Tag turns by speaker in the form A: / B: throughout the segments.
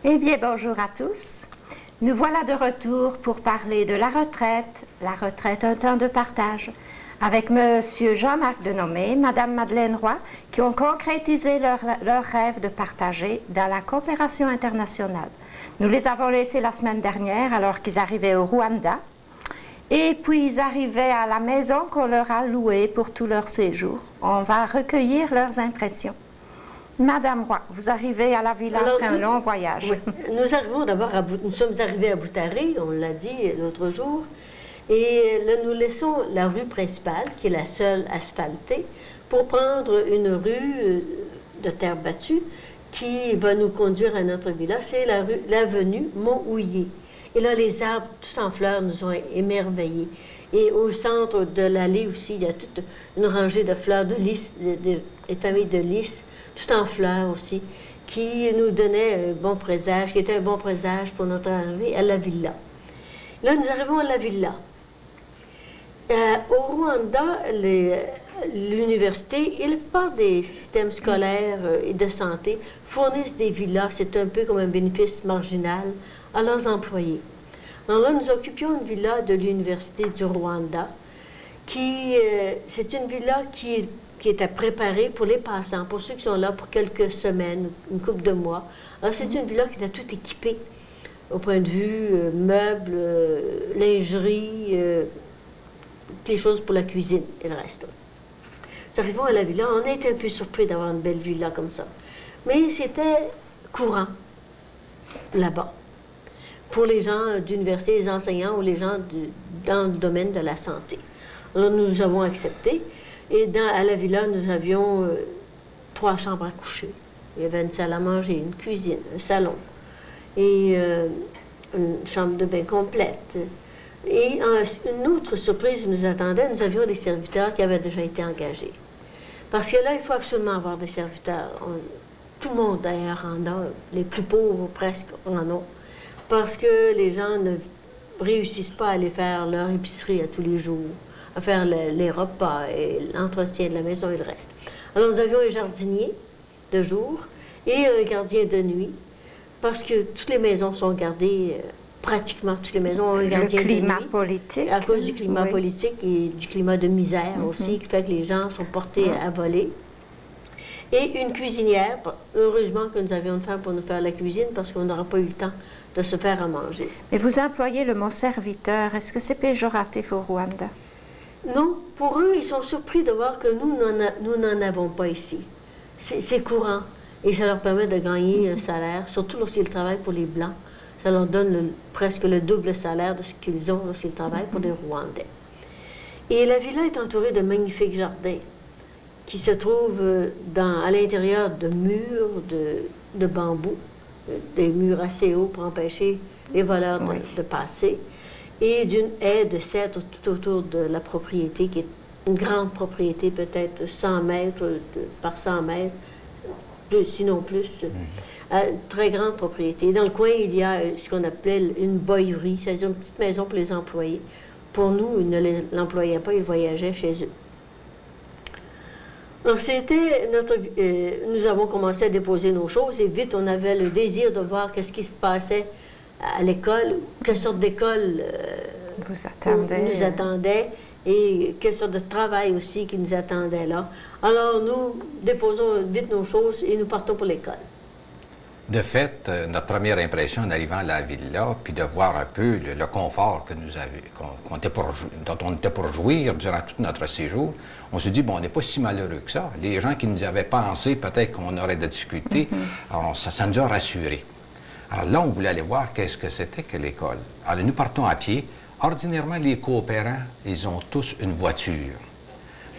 A: Eh bien, bonjour à tous. Nous voilà de retour pour parler de la retraite, un temps de partage, avec Monsieur Jean-Marc Denomé, Madame Madeleine Roy, qui ont concrétisé leur rêve de partager dans la coopération internationale. Nous les avons laissés la semaine dernière alors qu'ils arrivaient au Rwanda, et puis ils arrivaient à la maison qu'on leur a louée pour tout leur séjour. On va recueillir leurs impressions. Madame Roy, vous arrivez à la villa après un long voyage.
B: Oui. Nous arrivons d'abord nous sommes arrivés à Boutaré, on l'a dit l'autre jour, et là nous laissons la rue principale, qui est la seule asphaltée, pour prendre une rue de terre battue qui va nous conduire à notre villa. C'est l'avenue Mont-Houillet. Et là, les arbres, tout en fleurs, nous ont émerveillés. Et au centre de l'allée aussi, il y a toute une rangée de fleurs de lys, des familles de lys, tout en fleurs aussi, qui nous donnait un bon présage, qui était un bon présage pour notre arrivée à la villa. Là, nous arrivons à la villa. Au Rwanda, l'université et la plupart des systèmes scolaires et de santé fournissent des villas. C'est un peu comme un bénéfice marginal à leurs employés. Alors là, nous occupions une villa de l'université du Rwanda, c'est une villa qui est à préparer pour les passants, pour ceux qui sont là pour quelques semaines, une couple de mois. Alors, c'est une villa qui est tout équipée, au point de vue meubles, lingerie, toutes les choses pour la cuisine et le reste. Nous arrivons à la villa, on a été un peu surpris d'avoir une belle villa comme ça. Mais c'était courant là-bas, pour les gens d'université, les enseignants ou les gens dans le domaine de la santé. Alors, nous avons accepté. Et à la villa, nous avions 3 chambres à coucher. Il y avait une salle à manger, une cuisine, un salon et une chambre de bain complète. Et une autre surprise nous attendait, nous avions des serviteurs qui avaient déjà été engagés. Parce que là, il faut absolument avoir des serviteurs. Tout le monde d'ailleurs en a, les plus pauvres presque en ont. Parce que les gens ne réussissent pas à aller faire leur épicerie à tous les jours, à faire les repas et l'entretien de la maison et le reste. Alors, nous avions un jardinier de jour et un gardien de nuit, parce que toutes les maisons sont gardées, pratiquement toutes les maisons ont un gardien de nuit. Le climat
A: politique.
B: À cause du climat politique et du climat de misère aussi, qui fait que les gens sont portés à voler. Et une cuisinière, heureusement que nous avions une femme pour nous faire la cuisine, parce qu'on n'aura pas eu le temps de se faire à manger.
A: Mais vous employez le mot serviteur. Est-ce que c'est péjoratif au Rwanda?
B: Non, pour eux, ils sont surpris de voir que nous n'en avons pas ici. C'est courant et ça leur permet de gagner un salaire, surtout lorsqu'ils travaillent pour les Blancs. Ça leur donne presque le double salaire de ce qu'ils ont lorsqu'ils travaillent pour les Rwandais. Et la villa est entourée de magnifiques jardins qui se trouvent à l'intérieur de murs de bambou, des murs assez hauts pour empêcher les voleurs de passer, et d'une haie de cèdre tout autour de la propriété, qui est une grande propriété, peut-être 100 mètres par 100 mètres, sinon plus, une très grande propriété. Dans le coin, il y a ce qu'on appelait une boiverie, c'est-à-dire une petite maison pour les employés. Pour nous, ils ne l'employaient pas, ils voyageaient chez eux. Alors, nous avons commencé à déposer nos choses, et vite, on avait le désir de voir qu'est-ce qui se passait à l'école, quelle sorte d'école nous attendait et quelle sorte de travail aussi qui nous attendait là. Alors, nous déposons vite nos choses et nous partons pour l'école.
C: De fait, notre première impression en arrivant à la villa, puis de voir un peu le confort que dont on était pour jouir durant tout notre séjour, on se dit, bon, on n'est pas si malheureux que ça. Les gens qui nous avaient pensé peut-être qu'on aurait de difficultés, alors ça nous a rassurés. Alors là, on voulait aller voir qu'est-ce que c'était que l'école. Alors nous partons à pied. Ordinairement, les coopérants, ils ont tous une voiture.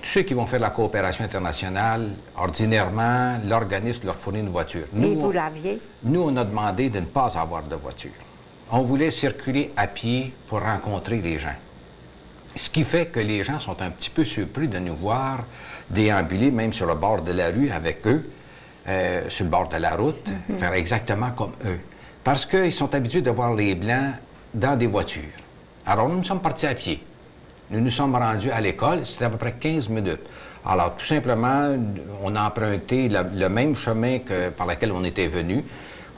C: Tous ceux qui vont faire la coopération internationale, ordinairement, l'organisme leur fournit une voiture.
A: Et vous l'aviez?
C: Nous, on a demandé de ne pas avoir de voiture. On voulait circuler à pied pour rencontrer les gens. Ce qui fait que les gens sont un petit peu surpris de nous voir déambuler, même sur le bord de la rue avec eux, sur le bord de la route, faire exactement comme eux. Parce qu'ils sont habitués de voir les Blancs dans des voitures. Alors, nous sommes partis à pied. Nous nous sommes rendus à l'école, c'était à peu près 15 minutes. Alors, tout simplement, on a emprunté le même chemin par lequel on était venu.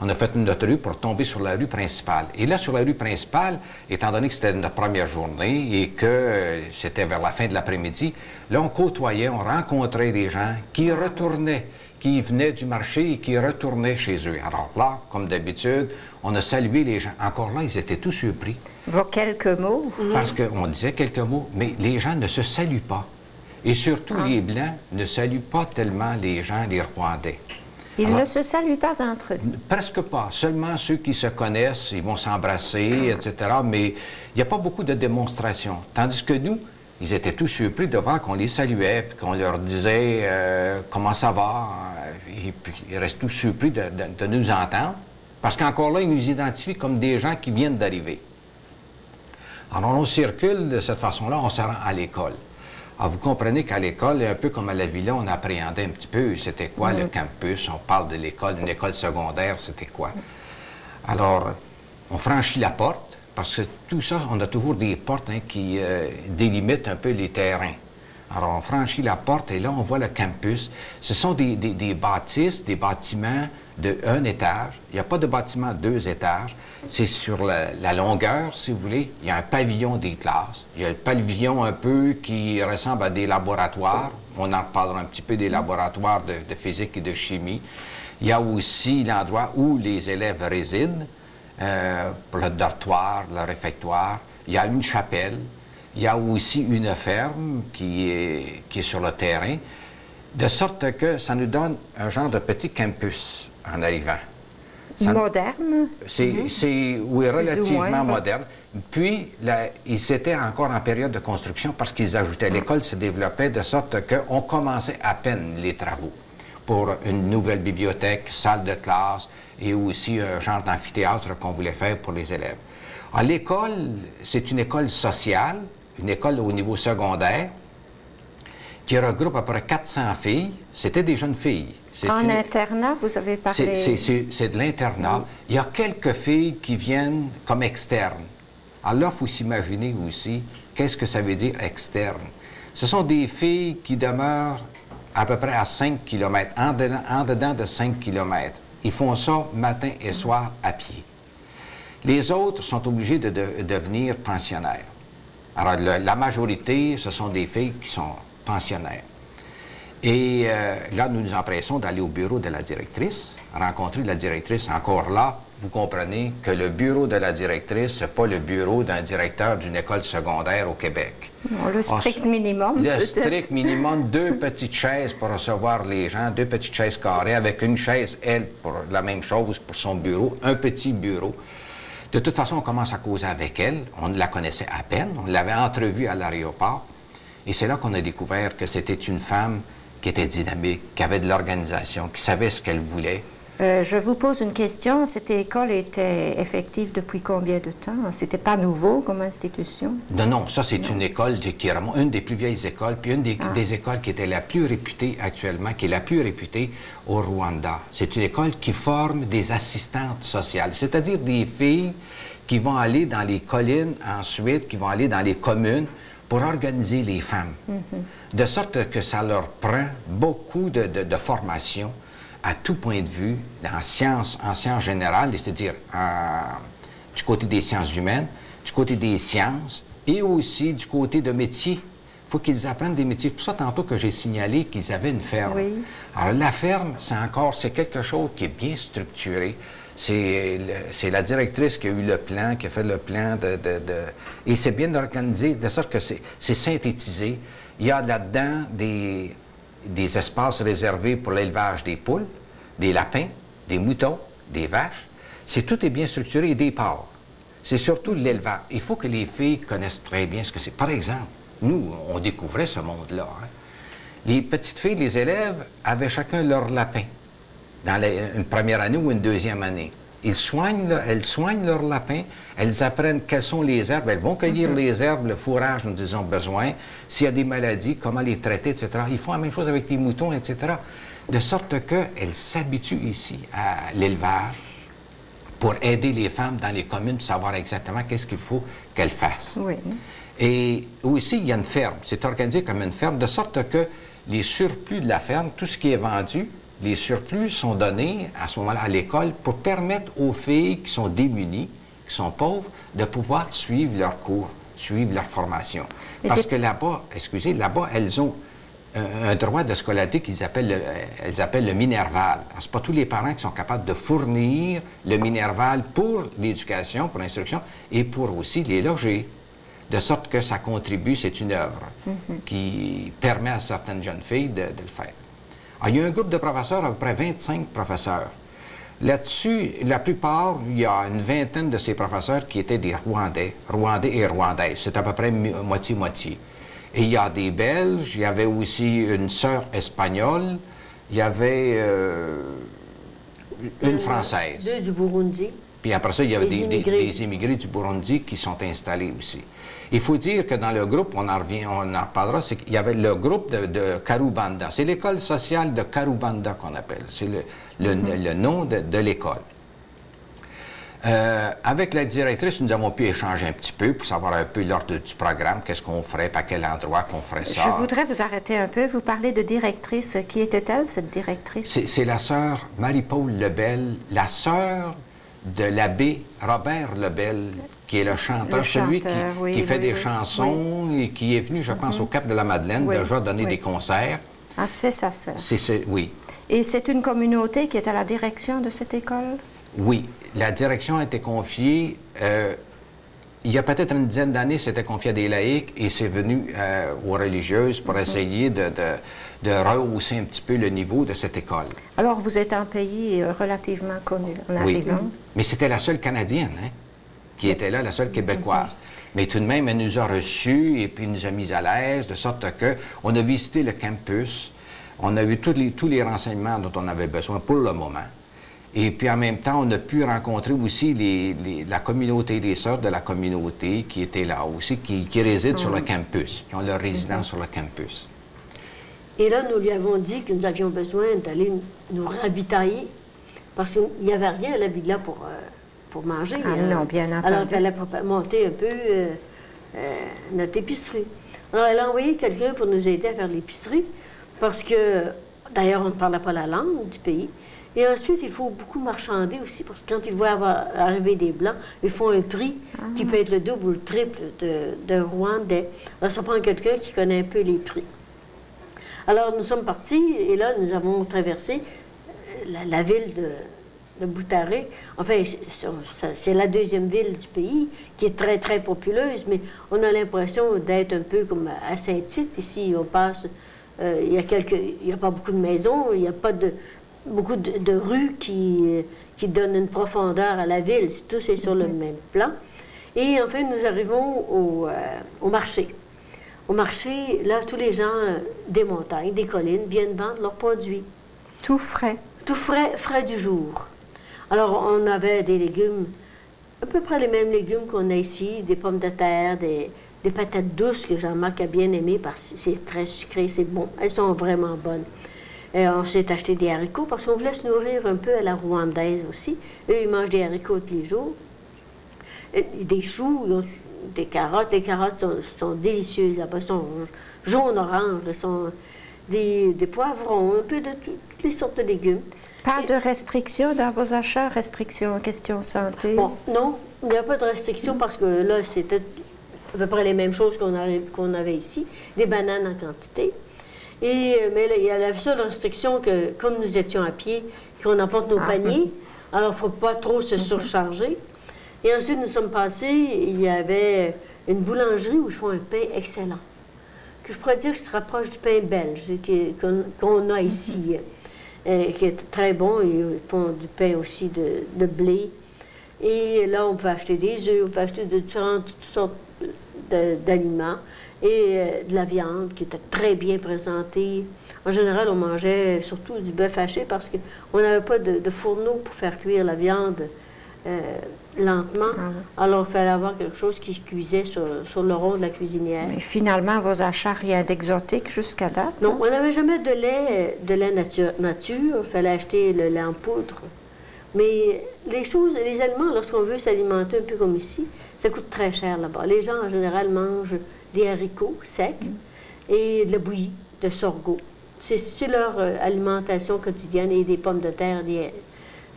C: on a fait notre rue pour tomber sur la rue principale. Et là, sur la rue principale, étant donné que c'était notre première journée et que c'était vers la fin de l'après-midi, là, on côtoyait, on rencontrait des gens qui retournaient, qui venaient du marché et qui retournaient chez eux. Alors là, comme d'habitude, on a salué les gens. Encore là, ils étaient tous surpris.
A: Vos quelques mots?
C: Parce qu'on disait quelques mots, mais les gens ne se saluent pas. Et surtout, les Blancs ne saluent pas tellement les gens, les Rwandais.
A: Ils
C: Alors,
A: ne se saluent pas entre eux?
C: Presque pas. Seulement ceux qui se connaissent, ils vont s'embrasser, etc. Mais il n'y a pas beaucoup de démonstrations. Tandis que nous, ils étaient tous surpris de voir qu'on les saluait, puis qu'on leur disait comment ça va. Et puis ils restent tous surpris de nous entendre. Parce qu'encore là, ils nous identifient comme des gens qui viennent d'arriver. Alors on circule de cette façon-là, on se rend à l'école. Alors, vous comprenez qu'à l'école, un peu comme à la villa, on appréhendait un petit peu c'était quoi le campus. On parle de l'école, une école secondaire, c'était quoi. Alors, on franchit la porte, parce que tout ça, on a toujours des portes qui délimitent un peu les terrains. Alors, on franchit la porte et là, on voit le campus. Ce sont des bâtisses, des bâtiments de un étage. Il n'y a pas de bâtiment 2 étages. C'est sur la longueur, si vous voulez. Il y a un pavillon des classes. Il y a le pavillon un peu qui ressemble à des laboratoires. On en reparlera un petit peu des laboratoires de physique et de chimie. Il y a aussi l'endroit où les élèves résident, pour le dortoir, le réfectoire. Il y a une chapelle. Il y a aussi une ferme qui est sur le terrain, de sorte que ça nous donne un genre de petit campus en arrivant.
A: Moderne?
C: Oui, relativement moderne. Puis, ils étaient encore en période de construction parce qu'ils ajoutaient. L'école se développait de sorte qu'on commençait à peine les travaux pour une nouvelle bibliothèque, salle de classe et aussi un genre d'amphithéâtre qu'on voulait faire pour les élèves. Alors, l'école, c'est une école sociale, une école au niveau secondaire, qui regroupe à peu près 400 filles. C'était des jeunes filles.
A: En internat, vous avez parlé...
C: C'est de l'internat. Oui. Il y a quelques filles qui viennent comme externes. Alors là, il faut s'imaginer aussi, qu'est-ce que ça veut dire externe? Ce sont des filles qui demeurent à peu près à 5 km, en dedans de 5 km. Ils font ça matin et soir à pied. Les autres sont obligés de devenir pensionnaires. Alors, la majorité, ce sont des filles qui sont pensionnaires. Et là, nous nous empressons d'aller au bureau de la directrice, rencontrer la directrice. Encore là, vous comprenez que le bureau de la directrice, ce n'est pas le bureau d'un directeur d'une école secondaire au Québec.
A: Non, le strict minimum,
C: le strict minimum, 2 petites chaises pour recevoir les gens, 2 petites chaises carrées, avec une chaise, elle, pour la même chose, pour son bureau, un petit bureau. De toute façon, on commence à causer avec elle. On la connaissait à peine. On l'avait entrevue à l'aéroport. Et c'est là qu'on a découvert que c'était une femme qui était dynamique, qui avait de l'organisation, qui savait ce qu'elle voulait.
A: Je vous pose une question. Cette école était effective depuis combien de temps? C'était pas nouveau comme institution?
C: Non, ça c'est une école qui est une des plus vieilles écoles, puis une des écoles qui était la plus réputée actuellement, qui est la plus réputée au Rwanda. C'est une école qui forme des assistantes sociales, c'est-à-dire des filles qui vont aller dans les collines ensuite, qui vont aller dans les communes pour organiser les femmes. De sorte que ça leur prend beaucoup de formation à tout point de vue, en sciences générales, c'est-à-dire du côté des sciences humaines, du côté des sciences et aussi du côté de métiers. Il faut qu'ils apprennent des métiers. C'est pour ça, tantôt, que j'ai signalé qu'ils avaient une ferme.
A: Oui.
C: Alors, la ferme, c'est quelque chose qui est bien structuré. C'est la directrice qui a eu le plan, qui a fait le plan et c'est bien organisé, de sorte que c'est synthétisé. Il y a là-dedans des espaces réservés pour l'élevage des poules, des lapins, des moutons, des vaches. Tout est bien structuré et des porcs. C'est surtout l'élevage. Il faut que les filles connaissent très bien ce que c'est. Par exemple, nous, on découvrait ce monde-là. Hein. Les petites filles, les élèves, avaient chacun leur lapin dans une première année ou une deuxième année. Elles soignent leurs lapins, elles apprennent quelles sont les herbes, elles vont cueillir les herbes, le fourrage dont ils ont besoin, s'il y a des maladies, comment les traiter, etc. Ils font la même chose avec les moutons, etc. De sorte qu'elles s'habituent ici à l'élevage pour aider les femmes dans les communes pour savoir exactement qu'est-ce qu'il faut qu'elles fassent.
A: Oui.
C: Et aussi, il y a une ferme. C'est organisé comme une ferme, de sorte que les surplus de la ferme, tout ce qui est vendu, les surplus sont donnés à ce moment-là à l'école pour permettre aux filles qui sont démunies, qui sont pauvres, de pouvoir suivre leurs cours, suivre leur formation. Parce que là-bas, excusez, là-bas, elles ont un droit de scolarité elles appellent le minerval. Ce n'est pas tous les parents qui sont capables de fournir le minerval pour l'éducation, pour l'instruction, et pour aussi les loger. De sorte que ça contribue, c'est une œuvre qui permet à certaines jeunes filles de le faire. Alors, il y a un groupe de professeurs, à peu près 25 professeurs. Là-dessus, la plupart, il y a une vingtaine de ces professeurs qui étaient des Rwandais et Rwandaises. C'est à peu près moitié-moitié. Et il y a des Belges, il y avait aussi une sœur espagnole, il y avait une Française.
B: Deux du Burundi.
C: Puis après ça, il y avait des immigrés du Burundi qui sont installés aussi. Il faut dire que dans le groupe, on en reparlera, c'est qu'il y avait le groupe de Karubanda. C'est l'école sociale de Karubanda qu'on appelle. C'est le nom de l'école. Avec la directrice, nous avons pu échanger un petit peu pour savoir un peu l'ordre du programme, qu'est-ce qu'on ferait, à quel endroit qu'on ferait ça.
A: Je voudrais vous arrêter un peu. Vous parlez de directrice. Qui était-elle, cette directrice?
C: C'est la sœur Marie-Paul Lebel, la sœur de l'abbé Robert Lebel, qui est le chanteur, celui qui fait des chansons et qui est venu, je pense, au Cap de la Madeleine, déjà donner des concerts.
A: Ah, c'est sa sœur.
C: Oui.
A: Et c'est une communauté qui est à la direction de cette école?
C: Oui. La direction a été confiée, il y a peut-être une dizaine d'années, c'était confié à des laïcs et c'est venu aux religieuses pour essayer de rehausser un petit peu le niveau de cette école.
A: Alors, vous êtes un pays relativement connu en arrivant.
C: Oui, mais c'était la seule Canadienne qui était là, la seule Québécoise. Mais tout de même, elle nous a reçus et puis nous a mis à l'aise, de sorte qu'on a visité le campus, on a eu tous les renseignements dont on avait besoin pour le moment. Et puis en même temps, on a pu rencontrer aussi la communauté, les sœurs de la communauté qui étaient là aussi, qui résident sur le campus, qui ont leur résidence sur le campus.
B: Et là, nous lui avons dit que nous avions besoin d'aller nous ravitailler parce qu'il n'y avait rien à la villa pour manger.
A: Ah non, bien entendu.
B: Alors, elle a monté un peu notre épicerie. Alors, elle a envoyé quelqu'un pour nous aider à faire l'épicerie parce que, d'ailleurs, on ne parlait pas la langue du pays. Et ensuite, il faut beaucoup marchander aussi, parce que quand ils voient arriver des Blancs, ils font un prix qui peut être le double ou le triple d'un Rwandais. Alors, ça prend quelqu'un qui connaît un peu les prix. Alors, nous sommes partis, et là, nous avons traversé la ville de Boutaré. Enfin, c'est la deuxième ville du pays, qui est très, très populeuse, mais on a l'impression d'être un peu comme à Saint-Tite. Ici, on passe, il n'y a pas beaucoup de maisons, il n'y a pas beaucoup de rues qui donnent une profondeur à la ville. Tout c'est sur le même plan. Et enfin, nous arrivons au marché. Au marché, là, tous les gens des montagnes, des collines, viennent vendre leurs produits.
A: Tout frais.
B: Tout frais, frais du jour. Alors, on avait des légumes, à peu près les mêmes légumes qu'on a ici, des pommes de terre, des patates douces que Jean-Marc a bien aimées parce que c'est très sucré, c'est bon. Elles sont vraiment bonnes. On s'est acheté des haricots parce qu'on voulait se nourrir un peu à la rwandaise aussi. Eux, ils mangent des haricots tous les jours. Des choux, des carottes. Les carottes sont délicieuses là-bas. Elles sont jaune-orange. Elles sont des poivrons, un peu de toutes les sortes de légumes.
A: Pas de restrictions dans vos achats, restrictions en question santé?
B: Bon, non, il n'y a pas de restrictions parce que là, c'était à peu près les mêmes choses qu'on avait ici. Des bananes en quantité. Mais là, il y a la seule restriction que, comme nous étions à pied, qu'on emporte nos paniers, alors il ne faut pas trop se surcharger. Et ensuite, nous sommes passés, il y avait une boulangerie où ils font un pain excellent, que je pourrais dire qu'il se rapproche du pain belge qu'on a ici, qui est très bon. Ils font du pain aussi de blé. Et là, on peut acheter des œufs, on peut acheter de toutes sortes d'aliments. Et de la viande qui était très bien présentée. En général, on mangeait surtout du bœuf haché parce qu'on n'avait pas de fourneau pour faire cuire la viande lentement. Alors, il fallait avoir quelque chose qui se cuisait sur le rond de la cuisinière.
A: Mais finalement, vos achats, rien d'exotique jusqu'à date?
B: Non, on n'avait jamais de lait nature. Il fallait acheter le lait en poudre. Mais les aliments, lorsqu'on veut s'alimenter un peu comme ici, ça coûte très cher là-bas. Les gens, en général, mangent des haricots secs et de la bouillie de sorgho. c'est leur alimentation quotidienne et des pommes de terre,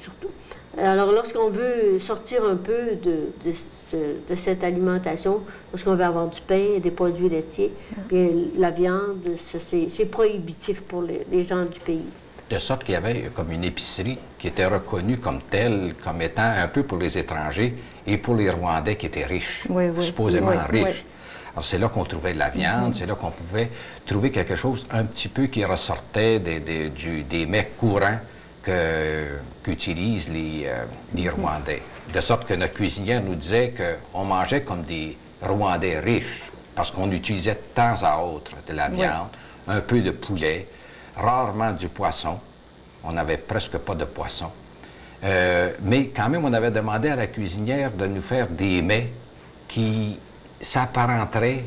B: surtout. Alors, lorsqu'on veut sortir un peu de cette alimentation, lorsqu'on veut avoir du pain, des produits laitiers, bien, la viande, c'est prohibitif pour les gens du pays.
C: De sorte qu'il y avait comme une épicerie qui était reconnue comme telle, comme étant un peu pour les étrangers et pour les Rwandais qui étaient riches, supposément riches. Alors c'est là qu'on trouvait de la viande, c'est là qu'on pouvait trouver quelque chose un petit peu qui ressortait des mets courants qu'utilisent les Rwandais. De sorte que notre cuisinière nous disait qu'on mangeait comme des Rwandais riches, parce qu'on utilisait de temps à autre de la viande, un peu de poulet, rarement du poisson. On n'avait presque pas de poisson. Mais quand même, on avait demandé à la cuisinière de nous faire des mets qui s'apparenteraient,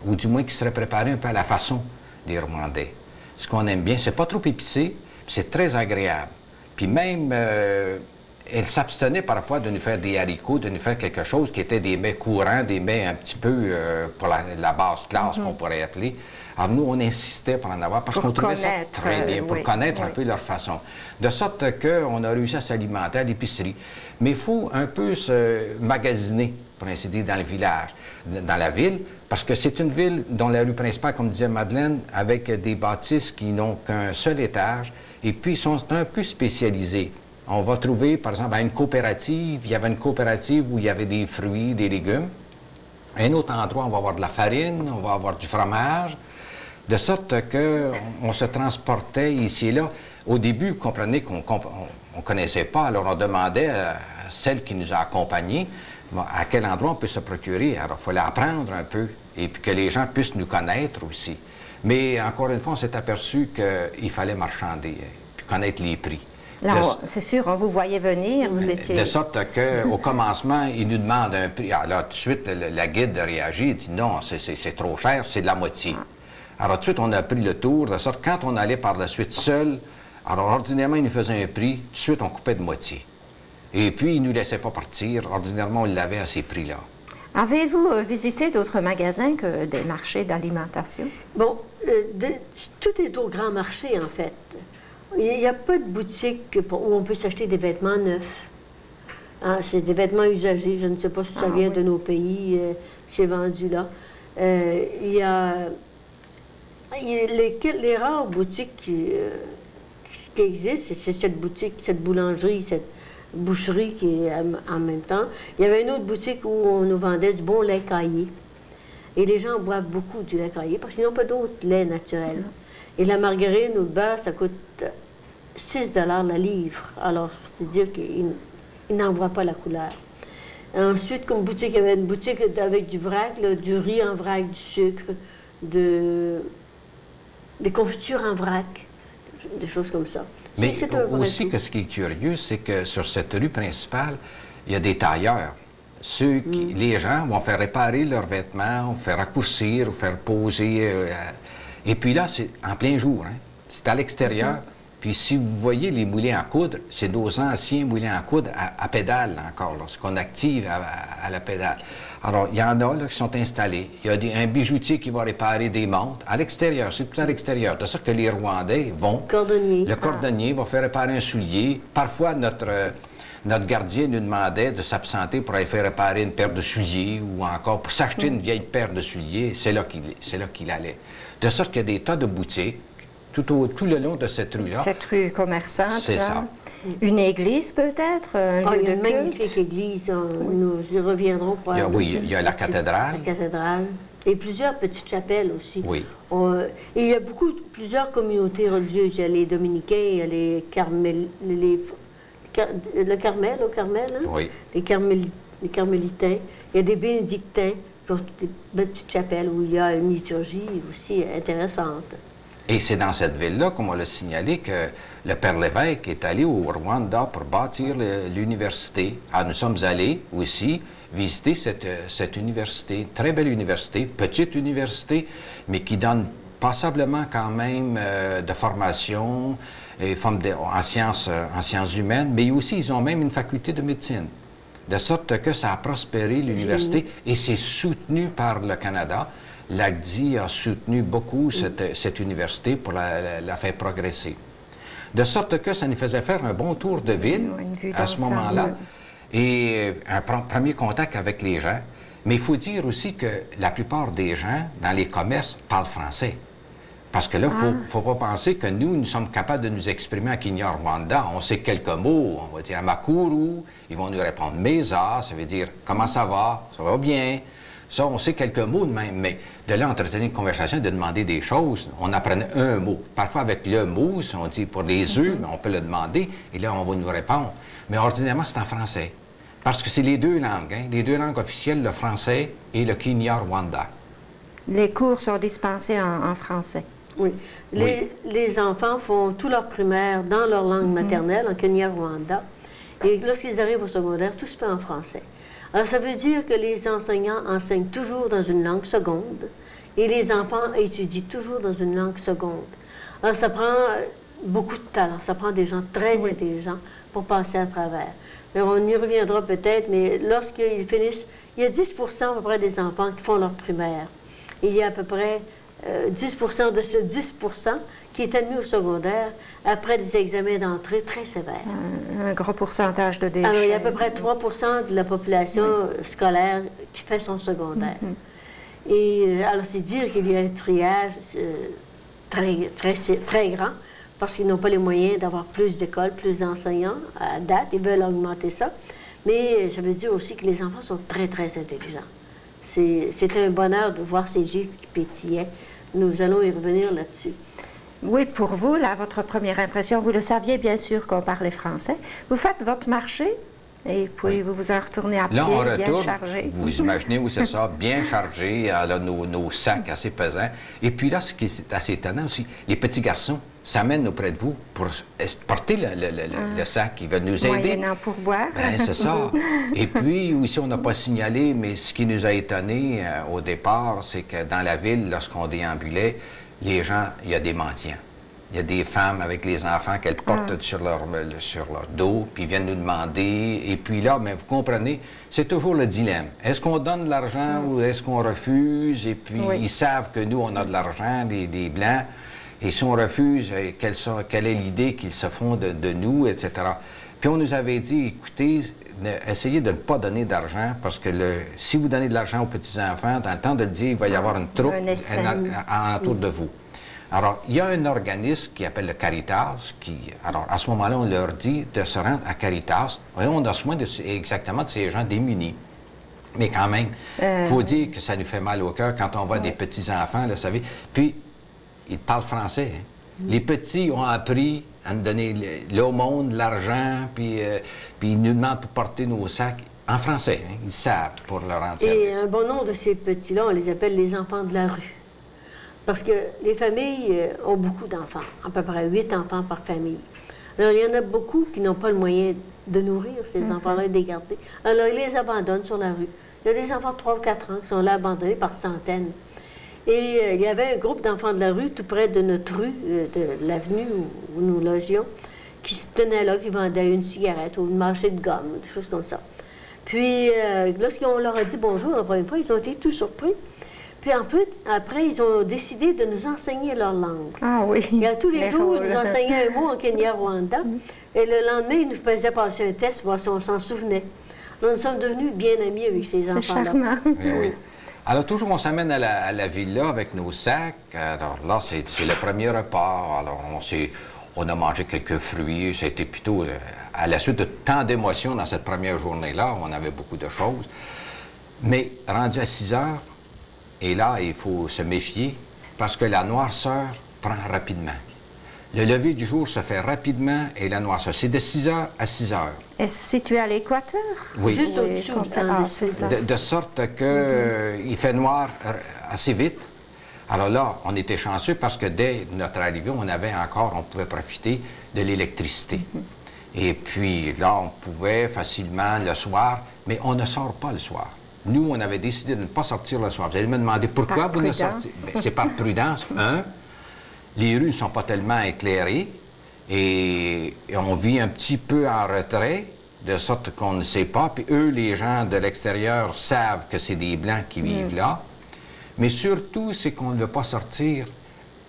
C: ou du moins qui seraient préparés un peu à la façon des Rwandais. Ce qu'on aime bien, c'est pas trop épicé, c'est très agréable. Puis même, elle s'abstenait parfois de nous faire des haricots, de nous faire quelque chose qui était des mets courants, des mets un petit peu pour la basse classe, qu'on pourrait appeler. Alors nous, on insistait pour en avoir, parce qu'on trouvait ça très bien, pour connaître un peu leur façon. De sorte qu'on a réussi à s'alimenter à l'épicerie. Mais il faut un peu se magasiner, pour ainsi dire, dans le village, dans la ville, parce que c'est une ville dont la rue principale, comme disait Madeleine, avec des bâtisses qui n'ont qu'un seul étage, et puis sont un peu spécialisées. On va trouver, par exemple, à une coopérative, il y avait une coopérative où il y avait des fruits, des légumes. À un autre endroit, on va avoir de la farine, on va avoir du fromage, de sorte qu'on se transportait ici et là. Au début, vous comprenez qu'on ne connaissait pas, alors on demandait à celle qui nous a accompagnés à quel endroit on peut se procurer. Alors, il fallait apprendre un peu, et puis que les gens puissent nous connaître aussi. Mais encore une fois, on s'est aperçu qu'il fallait marchander, puis connaître les prix.
A: Là, c'est sûr, on vous voyait venir, vous étiez...
C: De sorte qu'au commencement, ils nous demandent un prix. Alors, tout de suite, la guide réagit et dit non, c'est trop cher, c'est de la moitié. Alors, tout de suite, on a pris le tour, de sorte que quand on allait par la suite seul, alors ordinairement, ils nous faisaient un prix, tout de suite, on coupait de moitié. Et puis, ils ne nous laissaient pas partir. Ordinairement, on l'avait à ces prix-là.
A: Avez-vous visité d'autres magasins que des marchés d'alimentation?
B: Bon, tout est au grand marché, en fait. Il n'y a pas de boutique où on peut s'acheter des vêtements neufs. Ah, c'est des vêtements usagés. Je ne sais pas si ça vient de nos pays. C'est vendu là. Il y a les rares boutiques qui existent. C'est cette boutique, cette boulangerie, cette boucherie qui est en même temps. Il y avait une autre boutique où on nous vendait du bon lait caillé. Et les gens boivent beaucoup du lait caillé parce qu'ils n'ont pas d'autre lait naturel. Et la margarine ou le beurre, ça coûte 6 $ la livre. Alors, c'est-à-dire qu'ils n'en voient pas la couleur. Ensuite, comme boutique, il y avait une boutique avec du vrac, là, du riz en vrac, du sucre, des confitures en vrac, des choses comme ça.
C: Mais aussi, ce qui est curieux, c'est que sur cette rue principale, il y a des tailleurs. Les gens vont faire réparer leurs vêtements, vont faire raccourcir, faire poser. Et puis là, c'est en plein jour. Hein? C'est à l'extérieur. Puis si vous voyez les moulins à coudre, c'est nos anciens moulins à coudre à pédale encore, ce qu'on active à la pédale. Alors, il y en a là, qui sont installés. Il y a un bijoutier qui va réparer des montres à l'extérieur, c'est tout à l'extérieur. De sorte que les Rwandais vont... Le cordonnier va faire réparer un soulier. Parfois, notre gardien nous demandait de s'absenter pour aller faire réparer une paire de souliers ou encore pour s'acheter une vieille paire de souliers. C'est là qu'il allait. De sorte qu'il y a des tas de boutiques tout le long de cette rue-là.
A: Cette rue commerçante,
C: c'est ça.
A: Une église peut-être, un lieu de culte?
B: Une magnifique église, nous y reviendrons probablement.
C: Il y a la cathédrale.
B: La cathédrale. Et plusieurs petites chapelles aussi.
C: Oui.
B: Et il y a plusieurs communautés religieuses. Il y a les dominicains, il y a les le Carmel, au Carmel, hein?
C: Oui.
B: Les carmélitains. Il y a des bénédictins qui ont des petites chapelles où il y a une liturgie aussi intéressante.
C: Et c'est dans cette ville-là, comme on l'a signalé, que le Père Lévesque est allé au Rwanda pour bâtir l'université. Alors, nous sommes allés aussi visiter cette université, très belle université, petite université, mais qui donne passablement quand même de formation en sciences humaines, mais aussi ils ont même une faculté de médecine. De sorte que ça a prospéré l'université et c'est soutenu par le Canada. l'ACDI a soutenu beaucoup cette université pour la faire progresser. De sorte que ça nous faisait faire un bon tour de ville à ce moment-là et un premier contact avec les gens. Mais il faut dire aussi que la plupart des gens dans les commerces parlent français. Parce que là, il ne faut pas penser que nous sommes capables de nous exprimer en Kinyarwanda. On sait quelques mots, on va dire Makuru, ils vont nous répondre Mesa, ça veut dire comment ça va bien. Ça, on sait quelques mots de même, mais de là, entretenir une conversation, de demander des choses, on apprenait un mot. Parfois, avec le mot, si on dit pour les œufs, on peut le demander, et là, on va nous répondre. Mais ordinairement, c'est en français. Parce que c'est les deux langues, les deux langues officielles, le français et le Kinyarwanda.
A: Les cours sont dispensés en français.
B: Oui. Les enfants font tout leur primaire dans leur langue maternelle, en Kinyarwanda. Et lorsqu'ils arrivent au secondaire, tout se fait en français. Alors, ça veut dire que les enseignants enseignent toujours dans une langue seconde et les enfants étudient toujours dans une langue seconde. Alors, ça prend beaucoup de talent, ça prend des gens très intelligents pour passer à travers. Alors, on y reviendra peut-être, mais lorsqu'ils finissent, il y a 10 à peu près des enfants qui font leur primaire. Il y a à peu près 10 de ce 10 qui est admis au secondaire après des examens d'entrée très sévères.
A: Un gros pourcentage de déchets.
B: Alors, il y a à peu près 3 de la population scolaire qui fait son secondaire. Et alors, c'est dire qu'il y a un triage très grand, parce qu'ils n'ont pas les moyens d'avoir plus d'écoles, plus d'enseignants à date. Ils veulent augmenter ça. Mais ça veut dire aussi que les enfants sont très, très intelligents. C'était un bonheur de voir ces yeux qui pétillaient. Nous allons y revenir là-dessus.
A: Oui, pour vous, là, votre première impression, vous le saviez bien sûr qu'on parlait français. Vous faites votre marché et puis vous vous en retournez à pied,
C: là, on
A: bien
C: retourne,
A: chargé.
C: Vous imaginez où c'est ça, bien chargé, là, nos sacs assez pesants. Et puis là, ce qui est assez étonnant aussi, les petits garçons s'amènent auprès de vous pour porter le sac. Ils veulent nous aider.
A: Moyennant pourboire.
C: Bien, c'est ça. Et puis, aussi, on n'a pas signalé, mais ce qui nous a étonnés au départ, c'est que dans la ville, lorsqu'on déambulait, les gens, il y a des mendiants. Il y a des femmes avec les enfants qu'elles portent sur leur dos, puis ils viennent nous demander. Et puis là, mais vous comprenez, c'est toujours le dilemme. Est-ce qu'on donne de l'argent ou est-ce qu'on refuse? Et puis, ils savent que nous, on a de l'argent, des Blancs. Et si on refuse, quelle est l'idée qu'ils se font de nous, etc. Puis on nous avait dit, écoutez, essayez de ne pas donner d'argent, parce que si vous donnez de l'argent aux petits-enfants, dans le temps de le dire, il va y avoir une troupe autour de vous. Alors, il y a un organisme qui appelle le Caritas, alors, à ce moment-là, on leur dit de se rendre à Caritas. Et on a soin exactement de ces gens démunis. Mais quand même, il faut dire que ça nous fait mal au cœur quand on voit des petits-enfants, là, vous savez. Puis, ils parlent français. Les petits ont appris à nous donner l'aumône, l'argent, puis ils nous demandent pour porter nos sacs en français. Ils savent pour leur rendre service.
B: Et un bon nombre de ces petits-là, on les appelle les enfants de la rue. Parce que les familles ont beaucoup d'enfants, à peu près 8 enfants par famille. Alors, il y en a beaucoup qui n'ont pas le moyen de nourrir ces enfants-là et de les garder. Alors, ils les abandonnent sur la rue. Il y a des enfants de 3 ou 4 ans qui sont là abandonnés par centaines. Et il y avait un groupe d'enfants de la rue tout près de notre rue, de l'avenue où nous logions, qui se tenaient là, qui vendaient une cigarette ou une marché de gomme, des choses comme ça. Puis, lorsqu'on leur a dit bonjour la première fois, ils ont été tout surpris. Puis après, ils ont décidé de nous enseigner leur langue.
A: Ah oui.
B: Et tous les jours, ils nous enseignaient un mot en Kinyarwanda. Et le lendemain, ils nous faisaient passer un test, voir si on s'en souvenait. Alors, nous sommes devenus bien amis avec ces enfants-là.
A: C'est charmant.
C: Oui. Alors, toujours, on s'amène à la villa avec nos sacs. Alors là, c'est le premier repas. Alors, on a mangé quelques fruits. C'était plutôt, à la suite de tant d'émotions dans cette première journée-là, on avait beaucoup de choses. Mais rendu à 6 heures, et là, il faut se méfier parce que la noirceur prend rapidement. Le lever du jour se fait rapidement et la noirceur, c'est de 6 heures à 6 heures.
A: Est-ce situé à l'équateur?
C: Oui.
B: Juste au-dessus.
A: C'est ça.
C: De sorte que il fait noir assez vite. Alors là, on était chanceux parce que dès notre arrivée, on pouvait profiter de l'électricité. Et puis là, on pouvait facilement le soir, mais on ne sort pas le soir. Nous, on avait décidé de ne pas sortir le soir. Vous allez me demander pourquoi vous ne sortez pas. C'est par prudence. Les rues ne sont pas tellement éclairées et on vit un petit peu en retrait, de sorte qu'on ne sait pas. Puis eux, les gens de l'extérieur, savent que c'est des Blancs qui vivent là. Mais surtout, c'est qu'on ne veut pas sortir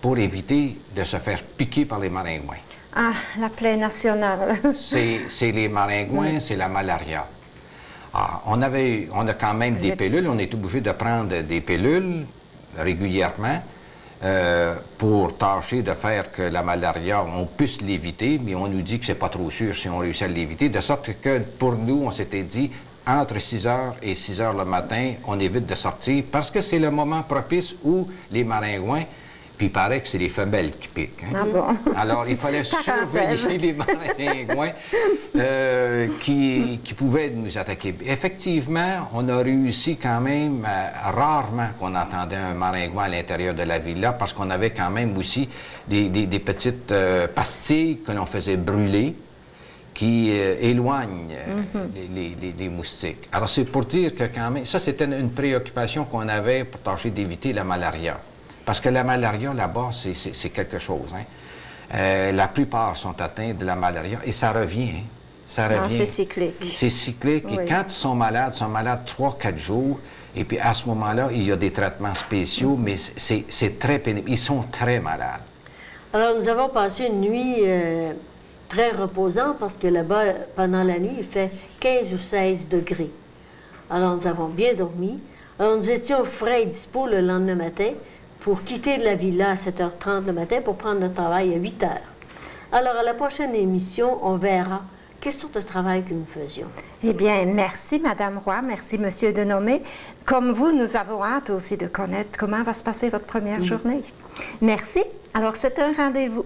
C: pour éviter de se faire piquer par les maringouins.
A: Ah, la plaie nationale.
C: C'est les maringouins, c'est la malaria. Ah, on a quand même des pilules, on est obligé de prendre des pilules régulièrement pour tâcher de faire que la malaria, on puisse l'éviter, mais on nous dit que c'est pas trop sûr si on réussit à l'éviter, de sorte que pour nous, on s'était dit, entre 6 heures et 6 heures le matin, on évite de sortir parce que c'est le moment propice où les maringouins, puis il paraît que c'est les femelles qui piquent. Hein?
A: Ah bon?
C: Alors, il fallait surveiller les maringouins qui pouvaient nous attaquer. Effectivement, on a réussi quand même, rarement qu'on entendait un maringouin à l'intérieur de la villa, parce qu'on avait quand même aussi des petites pastilles que l'on faisait brûler, qui éloignent les moustiques. Alors, c'est pour dire que quand même, ça, c'était une préoccupation qu'on avait pour tâcher d'éviter la malaria. Parce que la malaria, là-bas, c'est quelque chose. Hein. La plupart sont atteints de la malaria et ça revient. Hein. Ça revient.
A: C'est cyclique.
C: C'est cyclique. Oui. Et quand ils sont malades 3-4 jours. Et puis, à ce moment-là, il y a des traitements spéciaux, mais c'est très pénible. Ils sont très malades.
B: Alors, nous avons passé une nuit très reposante parce que là-bas, pendant la nuit, il fait 15 ou 16 degrés. Alors, nous avons bien dormi. Alors, nous étions frais et dispo le lendemain matin pour quitter la villa à 7h30 le matin pour prendre notre travail à 8h. Alors, à la prochaine émission, on verra quelle sorte de travail que nous faisions.
A: Eh bien, merci, Madame Roy, merci, Monsieur Denomé. Comme vous, nous avons hâte aussi de connaître comment va se passer votre première journée. Merci. Alors, c'est un rendez-vous.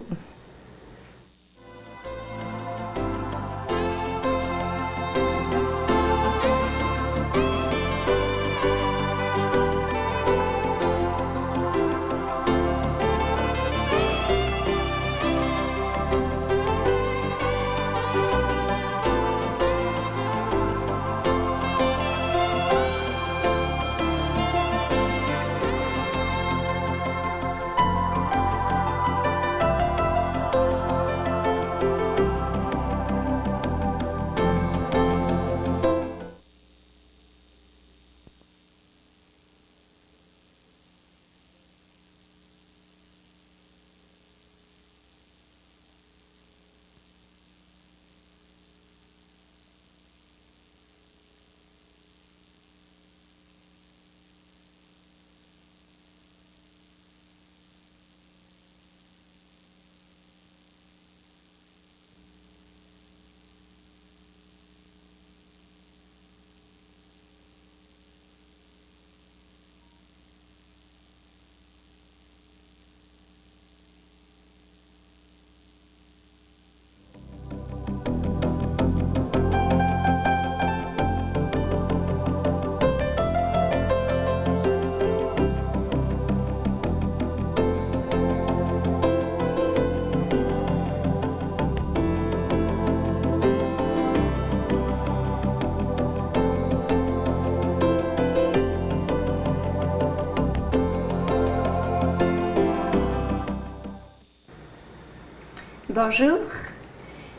A: Bonjour,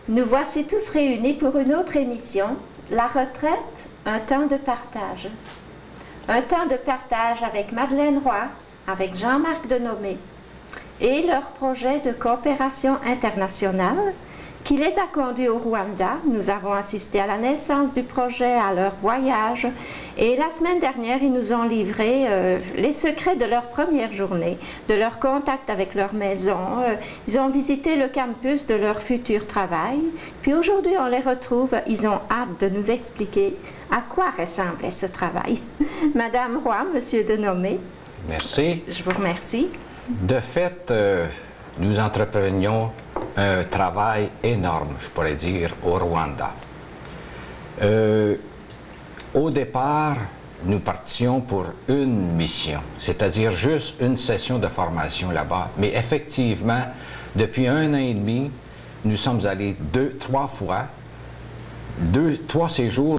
A: nous voici tous réunis pour une autre émission, La retraite, un temps de partage. Un temps de partage avec Madeleine Roy, avec Jean-Marc Denomé et leur projet de coopération internationale qui les a conduits au Rwanda. Nous avons assisté à la naissance du projet, à leur voyage, et la semaine dernière, ils nous ont livré les secrets de leur première journée, de leur contact avec leur maison. Ils ont visité le campus de leur futur travail. Puis aujourd'hui, on les retrouve. Ils ont hâte de nous expliquer à quoi ressemblait ce travail. Madame Roy, Monsieur Denomé.
C: Merci.
A: Je vous remercie.
C: De fait, nous entreprenions un travail énorme, je pourrais dire, au Rwanda. Au départ, nous partions pour une mission, c'est-à-dire juste une session de formation là-bas. Mais effectivement, depuis 1 an et demi, nous sommes allés 3 fois, 3 séjours